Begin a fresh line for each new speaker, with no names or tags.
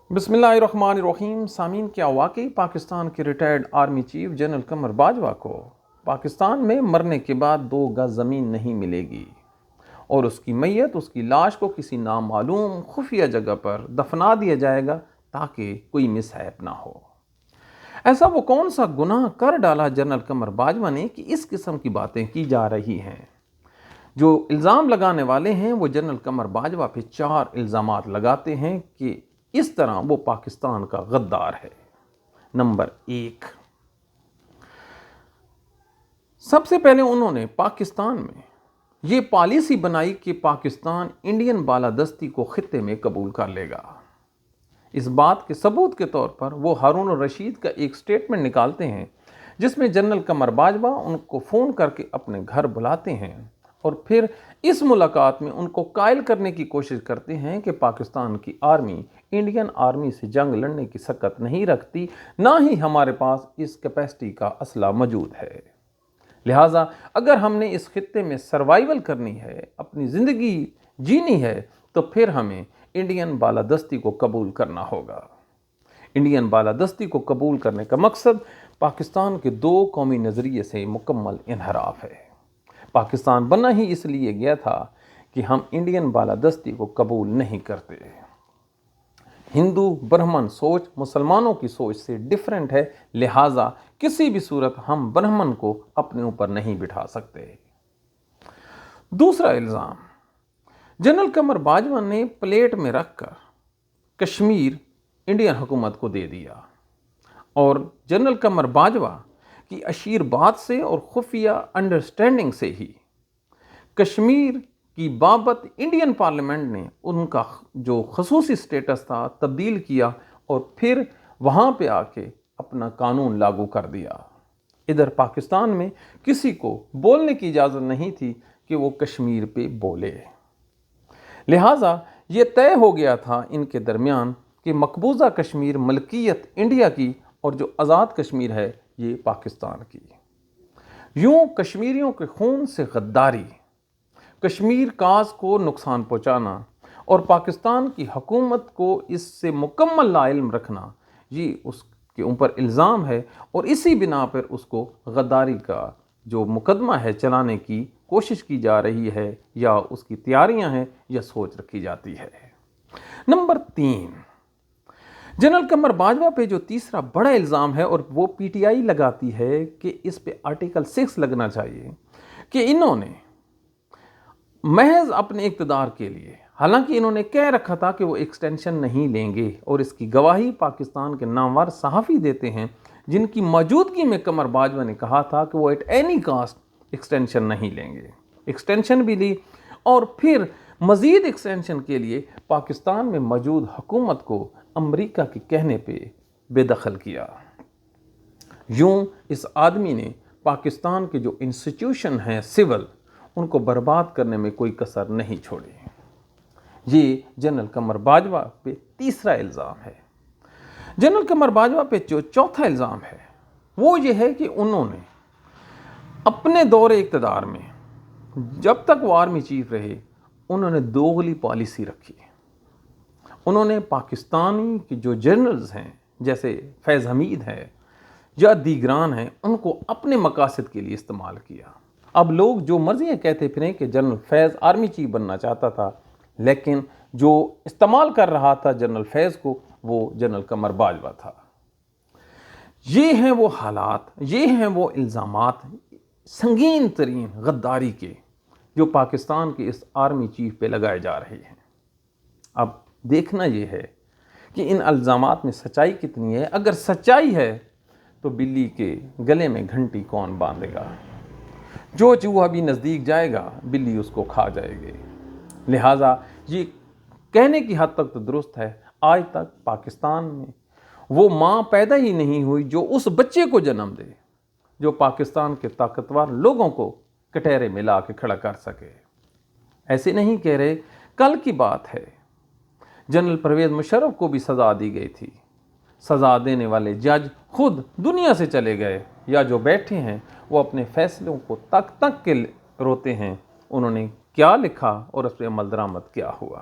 بسم اللہ الرحمن الرحیم۔ سامعین، کیا واقعی پاکستان کے retired army chief general Qamar Bajwa کو پاکستان میں مرنے کے بعد 2 گز زمین نہیں ملے گی اور اس کی میت، اس کی لاش کو کسی نامعلوم خفیہ جگہ پر دفنا دیا جائے گا تاکہ کوئی مس ہیپ نہ ہو؟ ایسا وہ کون سا گناہ کر ڈالا جنرل قمر باجوہ نے کہ اس قسم کی باتیں کی جا رہی ہیں؟ جو الزام لگانے والے ہیں وہ جنرل قمر باجوہ پہ 4 الزامات لگاتے ہیں کہ اس طرح وہ پاکستان کا غدار ہے۔ نمبر 1، سب سے پہلے انہوں نے پاکستان میں یہ پالیسی بنائی کہ پاکستان انڈین بالادستی کو خطے میں قبول کر لے گا۔ اس بات کے ثبوت کے طور پر وہ ہارون الرشید کا ایک سٹیٹمنٹ نکالتے ہیں جس میں جنرل قمر باجوہ ان کو فون کر کے اپنے گھر بلاتے ہیں اور پھر اس ملاقات میں ان کو قائل کرنے کی کوشش کرتے ہیں کہ پاکستان کی آرمی انڈین آرمی سے جنگ لڑنے کی سکت نہیں رکھتی، نہ ہی ہمارے پاس اس کیپیسٹی کا اسلحہ موجود ہے۔ لہٰذا اگر ہم نے اس خطے میں سروائیول کرنی ہے، اپنی زندگی جینی ہے، تو پھر ہمیں انڈین بالادستی کو قبول کرنا ہوگا۔ انڈین بالادستی کو قبول کرنے کا مقصد پاکستان کے 2 قومی نظریے سے مکمل انحراف ہے۔ پاکستان بنا ہی اس لیے گیا تھا کہ ہم انڈین بالادستی کو قبول نہیں کرتے۔ ہندو برہمن سوچ مسلمانوں کی سوچ سے ڈیفرنٹ ہے، لہٰذا کسی بھی صورت ہم برہمن کو اپنے اوپر نہیں بٹھا سکتے۔ دوسرا الزام، جنرل قمر باجوہ نے پلیٹ میں رکھ کر کشمیر انڈین حکومت کو دے دیا اور جنرل قمر باجوہ کی اشیر بات سے اور خفیہ انڈرسٹینڈنگ سے ہی کشمیر کی بابت انڈین پارلیمنٹ نے ان کا جو خصوصی سٹیٹس تھا تبدیل کیا اور پھر وہاں پہ آ کے اپنا قانون لاگو کر دیا۔ ادھر پاکستان میں کسی کو بولنے کی اجازت نہیں تھی کہ وہ کشمیر پہ بولے، لہٰذا یہ طے ہو گیا تھا ان کے درمیان کہ مقبوضہ کشمیر ملکیت انڈیا کی اور جو آزاد کشمیر ہے یہ پاکستان کی۔ یوں کشمیریوں کے خون سے غداری، کشمیر کاز کو نقصان پہنچانا اور پاکستان کی حکومت کو اس سے مکمل لا علم رکھنا، یہ اس کے اوپر الزام ہے اور اسی بنا پر اس کو غداری کا جو مقدمہ ہے چلانے کی کوشش کی جا رہی ہے یا اس کی تیاریاں ہیں یا سوچ رکھی جاتی ہے۔ نمبر 3، جنرل قمر باجوہ پہ جو تیسرا بڑا الزام ہے اور وہ پی ٹی آئی لگاتی ہے کہ اس پہ آرٹیکل 6 لگنا چاہیے کہ انہوں نے محض اپنے اقتدار کے لیے، حالانکہ انہوں نے کہہ رکھا تھا کہ وہ ایکسٹینشن نہیں لیں گے اور اس کی گواہی پاکستان کے نامور صحافی دیتے ہیں جن کی موجودگی میں قمر باجوہ نے کہا تھا کہ وہ ایٹ اینی کاسٹ ایکسٹینشن نہیں لیں گے۔ ایکسٹینشن بھی لی اور پھر مزید ایکسٹینشن کے لیے پاکستان میں موجود حکومت کو امریکہ کے کہنے پہ بے دخل کیا۔ یوں اس آدمی نے پاکستان کے جو انسٹیٹیوشن ہیں سول، ان کو برباد کرنے میں کوئی کسر نہیں چھوڑی۔ یہ جنرل قمر باجوہ پہ تیسرا الزام ہے۔ جنرل قمر باجوہ پہ جو چوتھا الزام ہے وہ یہ ہے کہ انہوں نے اپنے دور اقتدار میں جب تک وہ آرمی چیف رہے انہوں نے دوغلی پالیسی رکھی۔ انہوں نے پاکستانی کے جو جنرلز ہیں جیسے فیض حمید ہے یا دیگران ہیں ان کو اپنے مقاصد کے لیے استعمال کیا۔ اب لوگ جو مرضی کہتے پھریں کہ جنرل فیض آرمی چیف بننا چاہتا تھا، لیکن جو استعمال کر رہا تھا جنرل فیض کو وہ جنرل قمر باجوہ تھا۔ یہ ہیں وہ حالات، یہ ہیں وہ الزامات سنگین ترین غداری کے جو پاکستان کے اس آرمی چیف پہ لگائے جا رہے ہیں۔ اب دیکھنا یہ ہے کہ ان الزامات میں سچائی کتنی ہے۔ اگر سچائی ہے تو بلی کے گلے میں گھنٹی کون باندھے گا؟ جو چوہا بھی نزدیک جائے گا بلی اس کو کھا جائے گی۔ لہٰذا یہ کہنے کی حد تک تو درست ہے، آج تک پاکستان میں وہ ماں پیدا ہی نہیں ہوئی جو اس بچے کو جنم دے جو پاکستان کے طاقتور لوگوں کو کٹہرے میں لا کے کھڑا کر سکے۔ ایسے نہیں کہہ رہے، کل کی بات ہے جنرل پرویز مشرف کو بھی سزا دی گئی تھی۔ سزا دینے والے جج خود دنیا سے چلے گئے یا جو بیٹھے ہیں وہ اپنے فیصلوں کو تک تک کے روتے ہیں انہوں نے کیا لکھا اور اس پہ عمل درآمد کیا ہوا۔